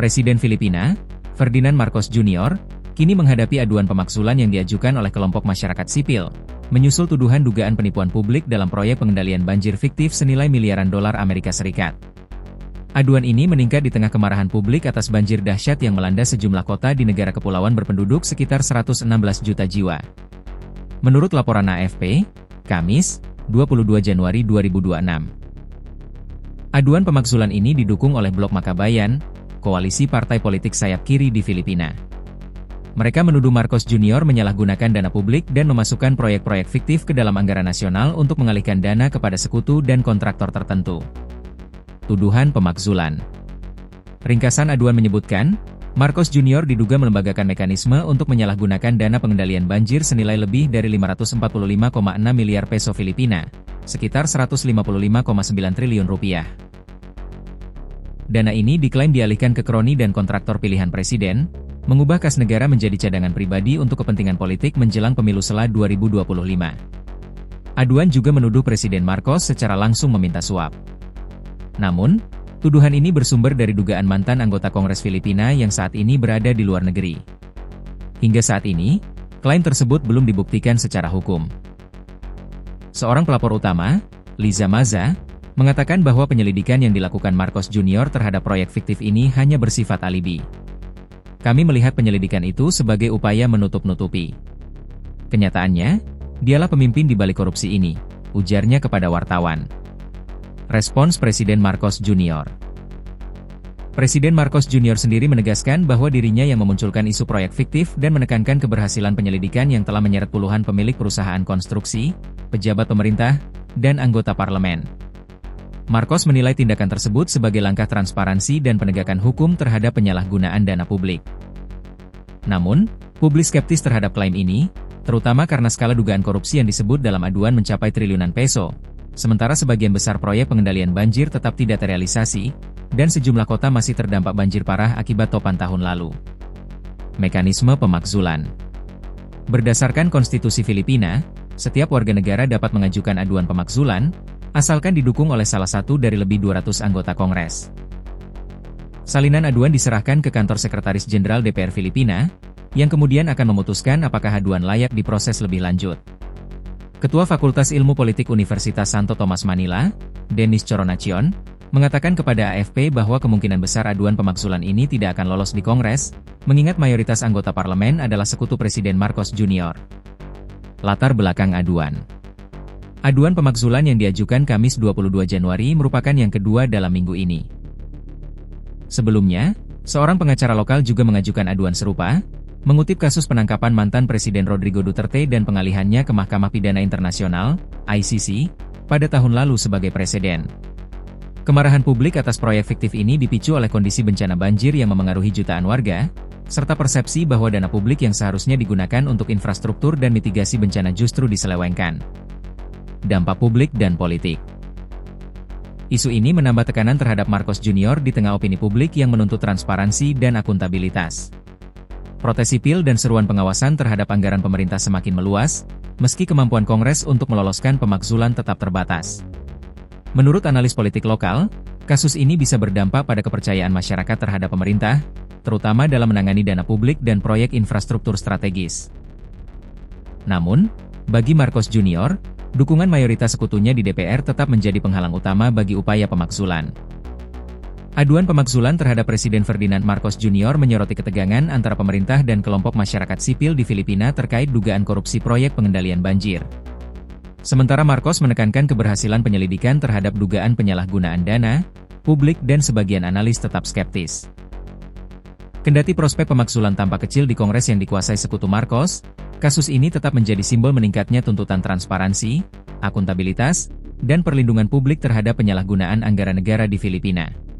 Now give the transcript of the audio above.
Presiden Filipina, Ferdinand Marcos Jr., kini menghadapi aduan pemakzulan yang diajukan oleh kelompok masyarakat sipil, menyusul tuduhan dugaan penipuan publik dalam proyek pengendalian banjir fiktif senilai miliaran dolar Amerika Serikat. Aduan ini meningkat di tengah kemarahan publik atas banjir dahsyat yang melanda sejumlah kota di negara kepulauan berpenduduk sekitar 116 juta jiwa. Menurut laporan AFP, Kamis, 22 Januari 2026. Aduan pemakzulan ini didukung oleh Blok Makabayan, koalisi partai politik sayap kiri di Filipina. Mereka menuduh Marcos Jr. menyalahgunakan dana publik dan memasukkan proyek-proyek fiktif ke dalam anggaran nasional untuk mengalihkan dana kepada sekutu dan kontraktor tertentu. Tuduhan pemakzulan. Ringkasan aduan menyebutkan, Marcos Jr. diduga melembagakan mekanisme untuk menyalahgunakan dana pengendalian banjir senilai lebih dari 545,6 miliar peso Filipina, sekitar 155,9 triliun rupiah. Dana ini diklaim dialihkan ke kroni dan kontraktor pilihan presiden, mengubah kas negara menjadi cadangan pribadi untuk kepentingan politik menjelang pemilu sela 2025. Aduan juga menuduh Presiden Marcos secara langsung meminta suap. Namun, tuduhan ini bersumber dari dugaan mantan anggota Kongres Filipina yang saat ini berada di luar negeri. Hingga saat ini, klaim tersebut belum dibuktikan secara hukum. Seorang pelapor utama, Liza Maza, mengatakan bahwa penyelidikan yang dilakukan Marcos Jr. terhadap proyek fiktif ini hanya bersifat alibi. Kami melihat penyelidikan itu sebagai upaya menutup-nutupi. Kenyataannya, dialah pemimpin di balik korupsi ini, ujarnya kepada wartawan. Respons Presiden Marcos Jr. Presiden Marcos Jr. sendiri menegaskan bahwa dirinya yang memunculkan isu proyek fiktif dan menekankan keberhasilan penyelidikan yang telah menyeret puluhan pemilik perusahaan konstruksi, pejabat pemerintah, dan anggota parlemen. Marcos menilai tindakan tersebut sebagai langkah transparansi dan penegakan hukum terhadap penyalahgunaan dana publik. Namun, publik skeptis terhadap klaim ini, terutama karena skala dugaan korupsi yang disebut dalam aduan mencapai triliunan peso, sementara sebagian besar proyek pengendalian banjir tetap tidak terrealisasi, dan sejumlah kota masih terdampak banjir parah akibat topan tahun lalu. Mekanisme pemakzulan. Berdasarkan konstitusi Filipina, setiap warga negara dapat mengajukan aduan pemakzulan, asalkan didukung oleh salah satu dari lebih 200 anggota Kongres. Salinan aduan diserahkan ke kantor Sekretaris Jenderal DPR Filipina, yang kemudian akan memutuskan apakah aduan layak diproses lebih lanjut. Ketua Fakultas Ilmu Politik Universitas Santo Tomas Manila, Dennis Coronacion, mengatakan kepada AFP bahwa kemungkinan besar aduan pemakzulan ini tidak akan lolos di Kongres, mengingat mayoritas anggota parlemen adalah sekutu Presiden Marcos Jr. Latar belakang aduan. Aduan pemakzulan yang diajukan Kamis 22 Januari merupakan yang kedua dalam minggu ini. Sebelumnya, seorang pengacara lokal juga mengajukan aduan serupa, mengutip kasus penangkapan mantan Presiden Rodrigo Duterte dan pengalihannya ke Mahkamah Pidana Internasional, ICC, pada tahun lalu sebagai presiden. Kemarahan publik atas proyek fiktif ini dipicu oleh kondisi bencana banjir yang memengaruhi jutaan warga, serta persepsi bahwa dana publik yang seharusnya digunakan untuk infrastruktur dan mitigasi bencana justru diselewengkan. Dampak publik dan politik. Isu ini menambah tekanan terhadap Marcos Jr. di tengah opini publik yang menuntut transparansi dan akuntabilitas. Protes sipil dan seruan pengawasan terhadap anggaran pemerintah semakin meluas, meski kemampuan Kongres untuk meloloskan pemakzulan tetap terbatas. Menurut analis politik lokal, kasus ini bisa berdampak pada kepercayaan masyarakat terhadap pemerintah, terutama dalam menangani dana publik dan proyek infrastruktur strategis. Namun, bagi Marcos Jr., dukungan mayoritas sekutunya di DPR tetap menjadi penghalang utama bagi upaya pemakzulan. Aduan pemakzulan terhadap Presiden Ferdinand Marcos Jr. menyoroti ketegangan antara pemerintah dan kelompok masyarakat sipil di Filipina terkait dugaan korupsi proyek pengendalian banjir. Sementara Marcos menekankan keberhasilan penyelidikan terhadap dugaan penyalahgunaan dana, publik dan sebagian analis tetap skeptis. Kendati prospek pemakzulan tampak kecil di Kongres yang dikuasai sekutu Marcos, kasus ini tetap menjadi simbol meningkatnya tuntutan transparansi, akuntabilitas, dan perlindungan publik terhadap penyalahgunaan anggaran negara di Filipina.